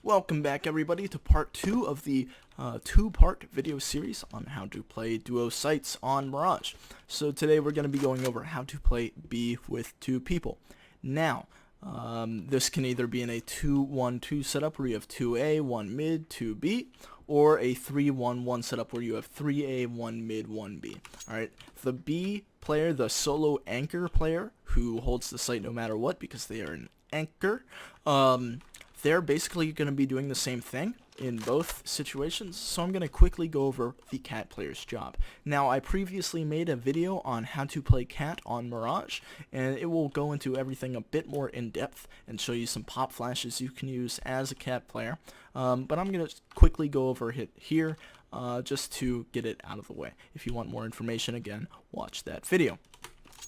Welcome back everybody to part 2 of the two-part video series on how to play duo sites on Mirage. So today we're going to be going over how to play B with two people. Now, this can either be in a 2-1-2 setup where you have 2A, 1 mid, 2 B, or a 3-1-1 setup where you have 3A, 1 mid, 1 B. Alright, the B player, the solo anchor player who holds the site no matter what because they are an anchor, they're basically going to be doing the same thing in both situations, so I'm going to quickly go over the cat player's job. Now, I previously made a video on how to play cat on Mirage, and it will go into everything a bit more in depth and show you some pop flashes you can use as a cat player, but I'm going to quickly go over it here just to get it out of the way. If you want more information, again, watch that video.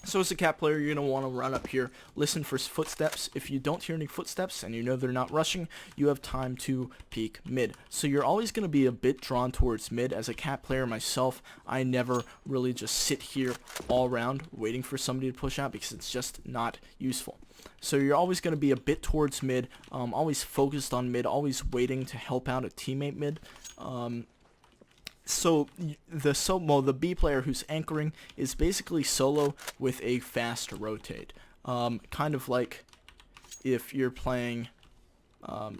So as a cat player, you're going to want to run up here, listen for footsteps. If you don't hear any footsteps and you know they're not rushing, you have time to peek mid. So you're always going to be a bit drawn towards mid. As a cat player myself, I never really just sit here all around waiting for somebody to push out because it's just not useful. So you're always going to be a bit towards mid, always focused on mid, always waiting to help out a teammate mid. So the B player who's anchoring is basically solo with a fast rotate. Kind of like if you're playing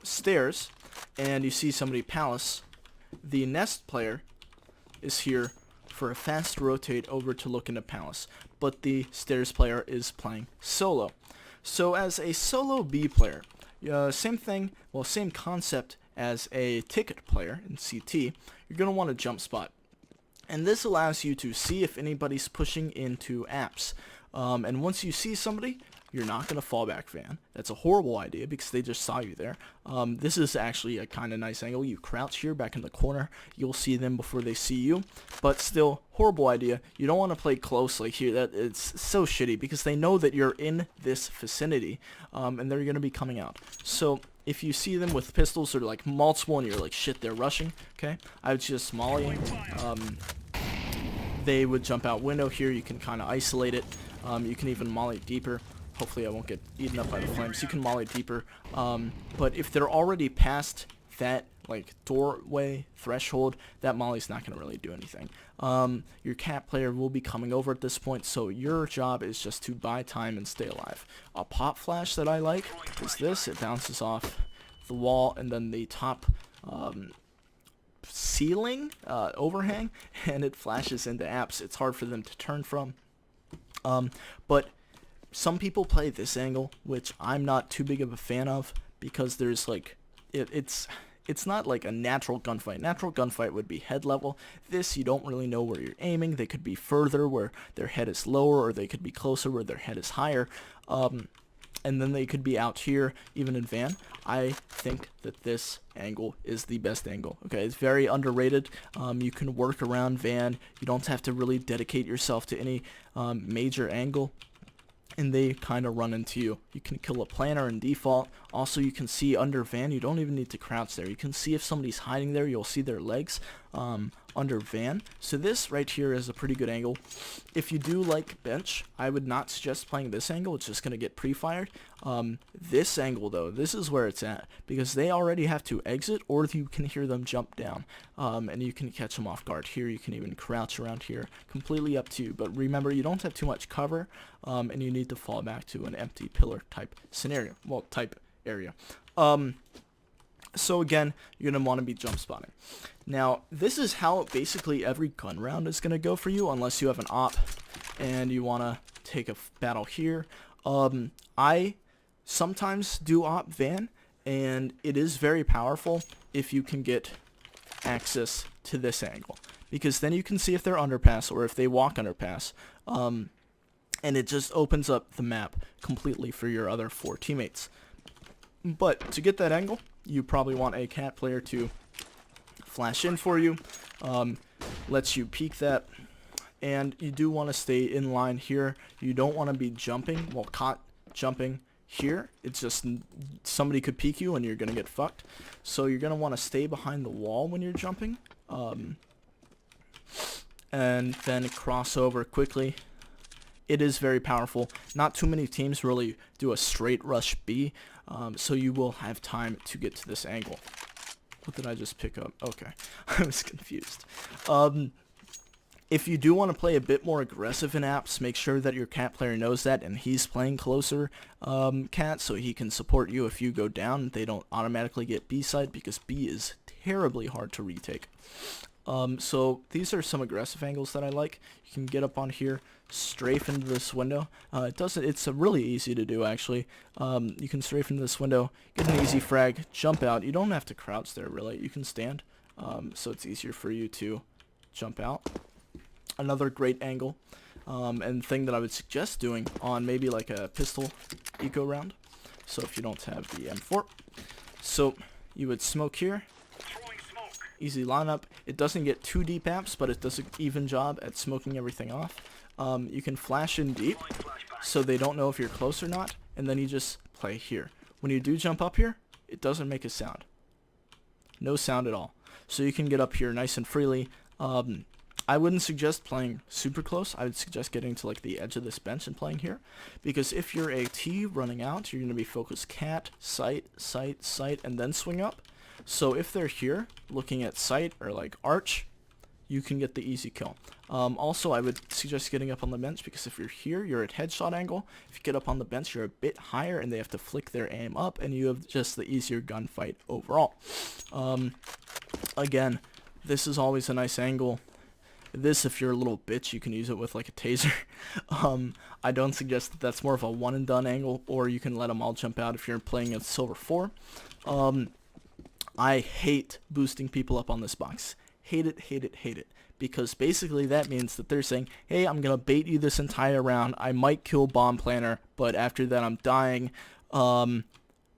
stairs and you see somebody palace, the nest player is here for a fast rotate over to look into palace, but the stairs player is playing solo. So as a solo B player, same thing, well, same concept as a ticket player in CT, you're going to want a jump spot. And this allows you to see if anybody's pushing into apps. And once you see somebody, you're not going to fall back van. That's a horrible idea because they just saw you there. This is actually a kind of nice angle. You crouch here back in the corner. You'll see them before they see you. But still, horrible idea. You don't want to play close like here. It's so shitty because they know that you're in this vicinity. And they're going to be coming out. So if you see them with pistols or like multiple and you're like, shit, they're rushing, okay? I would just molly. They would jump out window here. You can kind of isolate it. You can even molly deeper. Hopefully I won't get eaten up by the flames. You can molly deeper. But if they're already past that like doorway threshold, that molly's not going to really do anything. Your cat player will be coming over at this point, so your job is just to buy time and stay alive. A pop flash that I like is this. It bounces off the wall and then the top ceiling overhang, and it flashes into apps. It's hard for them to turn from. But some people play this angle, which I'm not too big of a fan of because there's like it's not like a natural gunfight. Natural gunfight would be head level. This, you don't really know where you're aiming. They could be further where their head is lower, or they could be closer where their head is higher. And then they could be out here, even in van. I think that this angle is the best angle. Okay, it's very underrated. You can work around van. You don't have to really dedicate yourself to any major angle, and they kind of run into you. You can kill a planner in default. Also, you can see under van. You don't even need to crouch there. You can see if somebody's hiding there. You'll see their legs under van. So this right here is a pretty good angle. If you do like bench, I would not suggest playing this angle. It's just going to get pre-fired. This angle, though, this is where it's at because they already have to exit, or you can hear them jump down, and you can catch them off guard here. You can even crouch around here. Completely up to you. But remember, you don't have too much cover, and you need to fall back to an empty pillar type scenario. Well, type area. So again, you're going to want to be jump spotting. Now, this is how basically every gun round is going to go for you, unless you have an op and you want to take a battle here. I sometimes do op van, and it is very powerful if you can get access to this angle, because then you can see if they're underpass or if they walk underpass, and it just opens up the map completely for your other 4 teammates. But to get that angle, you probably want a cat player to flash in for you, lets you peek that, and you do want to stay in line here. You don't want to be jumping, well, caught jumping here. It's just somebody could peek you and you're going to get fucked. So you're going to want to stay behind the wall when you're jumping, and then cross over quickly. it is very powerful. Not too many teams really do a straight rush B, so you will have time to get to this angle. What did I just pick up? Okay, I was confused. If you do want to play a bit more aggressive in apps, make sure that your cat player knows that and he's playing closer cat, so he can support you if you go down. They don't automatically get B side because B is terribly hard to retake. So these are some aggressive angles that I like. You can get up on here, strafe into this window. It's really easy to do actually. You can strafe into this window, get an easy frag, jump out. You don't have to crouch there really. You can stand, so it's easier for you to jump out. Another great angle, and thing that I would suggest doing on maybe like a pistol eco round. So if you don't have the M4, so you would smoke here. Easy lineup. It doesn't get too deep apps, but it does an even job at smoking everything off. You can flash in deep, so they don't know if you're close or not, and then you just play here. When you do jump up here, it doesn't make a sound. No sound at all. So you can get up here nice and freely. I wouldn't suggest playing super close. I would suggest getting to like the edge of this bench and playing here, because if you're a T running out, you're going to be focused cat, sight, sight, sight, and then swing up. So if they're here looking at sight or like arch, you can get the easy kill. Also, I would suggest getting up on the bench, because if you're here, you're at headshot angle. If you get up on the bench, you're a bit higher and they have to flick their aim up, and you have just the easier gunfight overall. Again, this is always a nice angle. This, if you're a little bitch, you can use it with like a taser. I don't suggest that that's more of a one and done angle, or you can let them all jump out if you're playing a silver 4. I hate boosting people up on this box. Hate it, hate it, hate it. Because basically that means that they're saying, hey, I'm going to bait you this entire round. I might kill bomb planner, but after that I'm dying.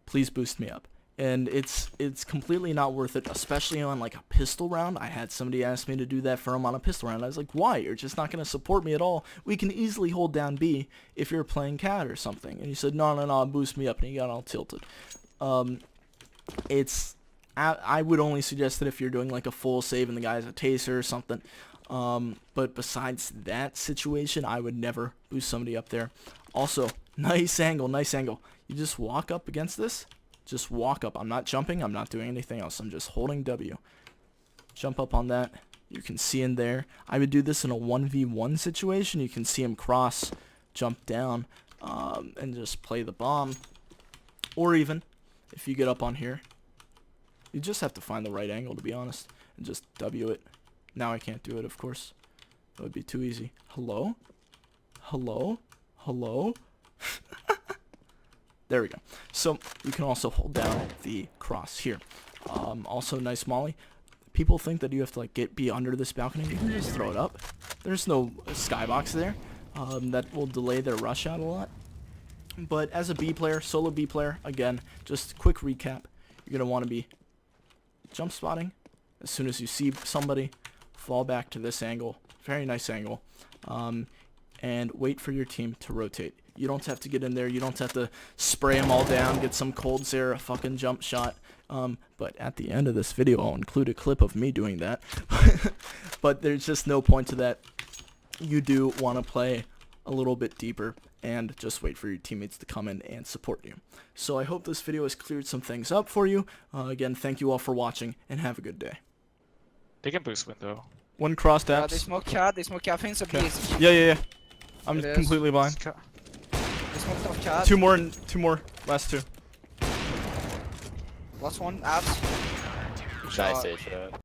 Please boost me up. And it's completely not worth it, especially on like a pistol round. I had somebody ask me to do that for him on a pistol round. I was like, why? You're just not going to support me at all. We can easily hold down B if you're playing cat or something. And he said, no, boost me up, and he got all tilted. I would only suggest it if you're doing like a full save and the guy has a taser or something. But besides that situation, I would never boost somebody up there. Also, nice angle, nice angle. You just walk up against this. Just walk up. I'm not jumping. I'm not doing anything else. I'm just holding W. Jump up on that. You can see in there. I would do this in a 1v1 situation. You can see him cross, jump down, and just play the bomb. Or even, if you get up on here, you just have to find the right angle, to be honest, and just W it. Now I can't do it, of course. That would be too easy. Hello? Hello? Hello? There we go. So you can also hold down the cross here. Also, nice molly. People think that you have to like be under this balcony. You can just throw it up. There's no skybox there. That will delay their rush out a lot. But as a B player, solo B player, again, just quick recap. You're gonna want to be jump spotting. As soon as you see somebody, fall back to this angle. Very nice angle. And wait for your team to rotate. You don't have to get in there. You don't have to spray them all down, get some cold Zera fucking jump shot. But at the end of this video, I'll include a clip of me doing that. But there's just no point to that. You do want to play a little bit deeper and just wait for your teammates to come in and support you. So I hope this video has cleared some things up for you. Again, thank you all for watching, and have a good day. They can boost window. One crossed apps. They smoke cat, I think so. Okay. Yeah. I'm It is. completely blind. They smoked off cat. Two more. Last two. Last one, abs. Nice shot.